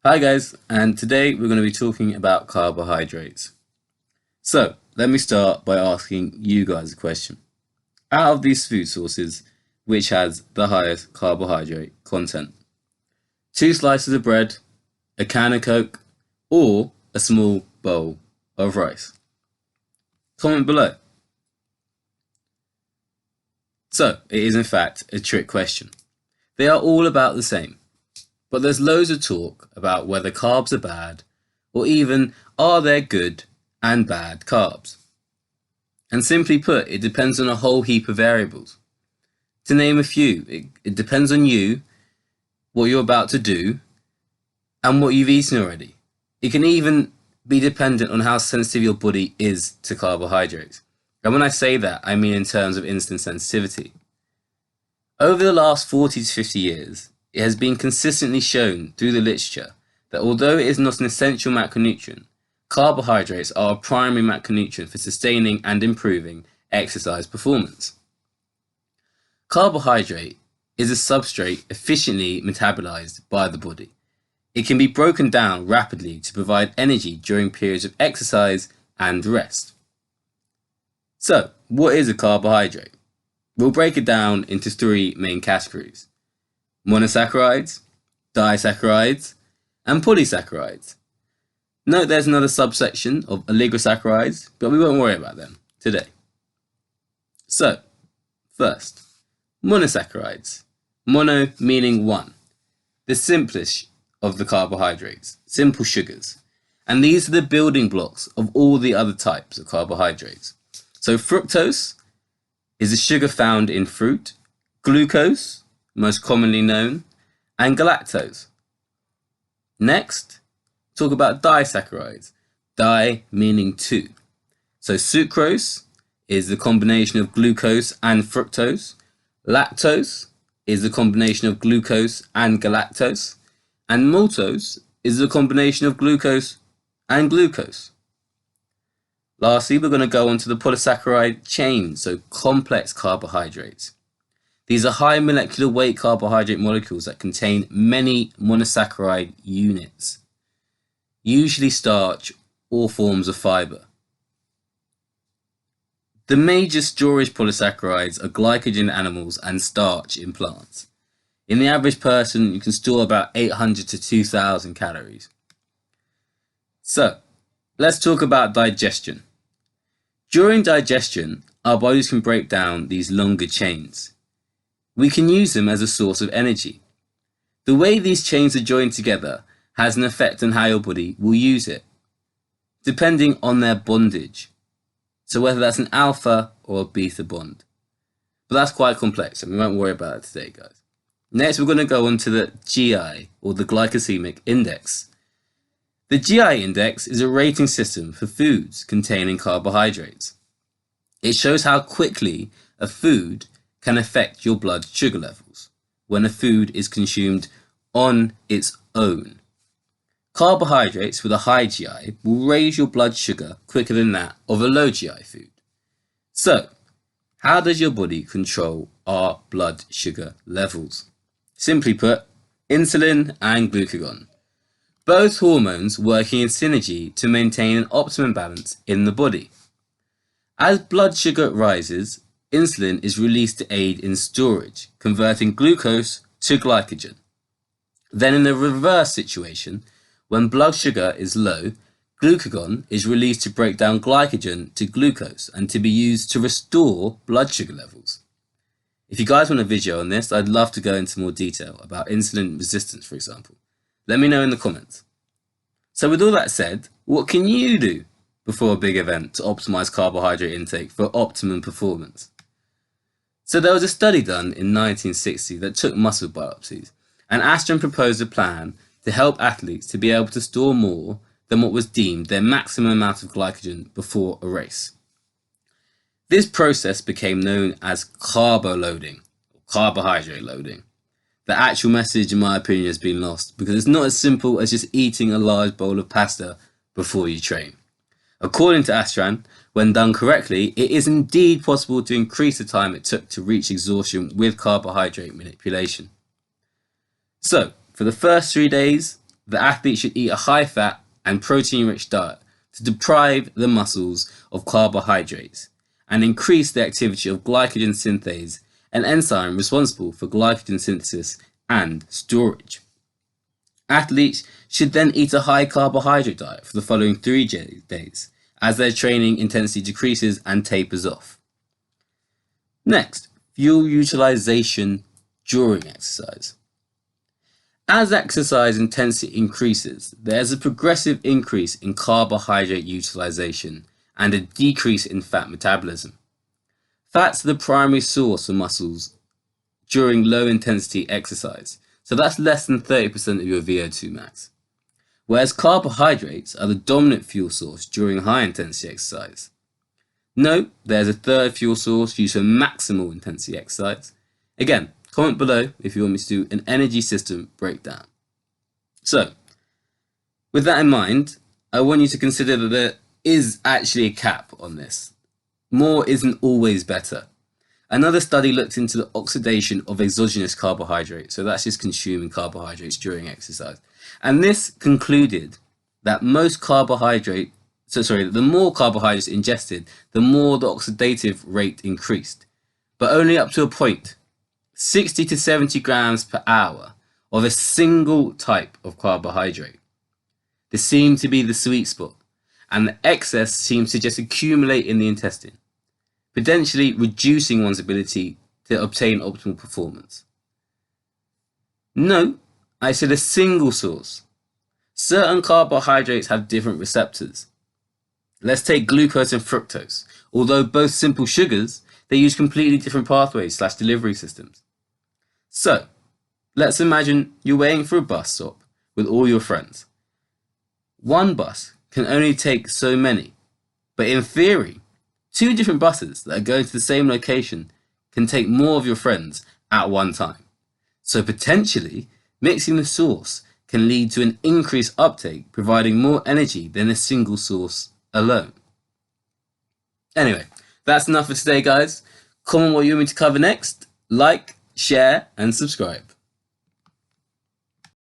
Hi guys, and today we're going to be talking about carbohydrates. So, let me start by asking you guys a question. Out of these food sources, which has the highest carbohydrate content? Two slices of bread, a can of Coke, or a small bowl of rice? Comment below. So, it is in fact a trick question. They are all about the same. But there's loads of talk about whether carbs are bad, or even are there good and bad carbs. And simply put, it depends on a whole heap of variables. To name a few, it depends on you, what you're about to do, and what you've eaten already. It can even be dependent on how sensitive your body is to carbohydrates. And when I say that, I mean in terms of insulin sensitivity. Over the last 40 to 50 years, it has been consistently shown through the literature that although it is not an essential macronutrient, carbohydrates are a primary macronutrient for sustaining and improving exercise performance. Carbohydrate is a substrate efficiently metabolized by the body. It can be broken down rapidly to provide energy during periods of exercise and rest. So, what is a carbohydrate? We'll break it down into three main categories: monosaccharides, disaccharides, and polysaccharides. Note there's another subsection of oligosaccharides, but we won't worry about them today. So, first, monosaccharides. Mono meaning one, the simplest of the carbohydrates, simple sugars. And these are the building blocks of all the other types of carbohydrates. So fructose is a sugar found in fruit, glucose, most commonly known, and galactose. Next, talk about disaccharides. Di meaning two. So sucrose is the combination of glucose and fructose. Lactose is the combination of glucose and galactose. And maltose is the combination of glucose and glucose. Lastly, we're going to go on to the polysaccharide chain, so complex carbohydrates. These are high molecular weight carbohydrate molecules that contain many monosaccharide units, usually starch or forms of fiber. The major storage polysaccharides are glycogen in animals and starch in plants. In the average person, you can store about 800 to 2,000 calories. So, let's talk about digestion. During digestion, our bodies can break down these longer chains. We can use them as a source of energy. The way these chains are joined together has an effect on how your body will use it, depending on their bondage. So whether that's an alpha or a beta bond. But that's quite complex, and we won't worry about it today, guys. Next, we're going to go on to the GI, or the glycemic index. The GI index is a rating system for foods containing carbohydrates. It shows how quickly a food can affect your blood sugar levels when a food is consumed on its own. Carbohydrates with a high GI will raise your blood sugar quicker than that of a low GI food. So, how does your body control our blood sugar levels? Simply put, insulin and glucagon. Both hormones working in synergy to maintain an optimum balance in the body. As blood sugar rises, insulin is released to aid in storage, converting glucose to glycogen. Then in the reverse situation, when blood sugar is low, glucagon is released to break down glycogen to glucose and to be used to restore blood sugar levels. If you guys want a video on this, I'd love to go into more detail about insulin resistance, for example. Let me know in the comments. So with all that said, what can you do before a big event to optimize carbohydrate intake for optimum performance? So there was a study done in 1960 that took muscle biopsies, and Astron proposed a plan to help athletes to be able to store more than what was deemed their maximum amount of glycogen before a race. This process became known as carbo loading, or carbohydrate loading. The actual message, in my opinion, has been lost because it's not as simple as just eating a large bowl of pasta before you train. According to Astron, when done correctly, it is indeed possible to increase the time it took to reach exhaustion with carbohydrate manipulation. So, for the first 3 days, the athlete should eat a high-fat and protein-rich diet to deprive the muscles of carbohydrates and increase the activity of glycogen synthase, an enzyme responsible for glycogen synthesis and storage. Athletes should then eat a high carbohydrate diet for the following 3 days as their training intensity decreases and tapers off. Next, fuel utilization during exercise. As exercise intensity increases, there's a progressive increase in carbohydrate utilization and a decrease in fat metabolism. Fats are the primary source for muscles during low intensity exercise, so that's less than 30% of your VO2 max. Whereas carbohydrates are the dominant fuel source during high intensity exercise. Note there's a third fuel source used for maximal intensity exercise. Again, comment below if you want me to do an energy system breakdown. So, with that in mind, I want you to consider that there is actually a cap on this. More isn't always better. Another study looked into the oxidation of exogenous carbohydrates, so that's just consuming carbohydrates during exercise. And this concluded that the more carbohydrates ingested, the more the oxidative rate increased, but only up to a point. 60 to 70 grams per hour of a single type of carbohydrate. This seemed to be the sweet spot, and the excess seems to just accumulate in the intestine, potentially reducing one's ability to obtain optimal performance. Note, I said a single source. Certain carbohydrates have different receptors. Let's take glucose and fructose. Although both simple sugars, they use completely different pathways/delivery systems. So, let's imagine you're waiting for a bus stop with all your friends. One bus can only take so many, but in theory, 2 different buses that are going to the same location can take more of your friends at one time. So potentially, mixing the source can lead to an increased uptake, providing more energy than a single source alone. Anyway, that's enough for today, guys. Comment what you want me to cover next, like, share, and subscribe.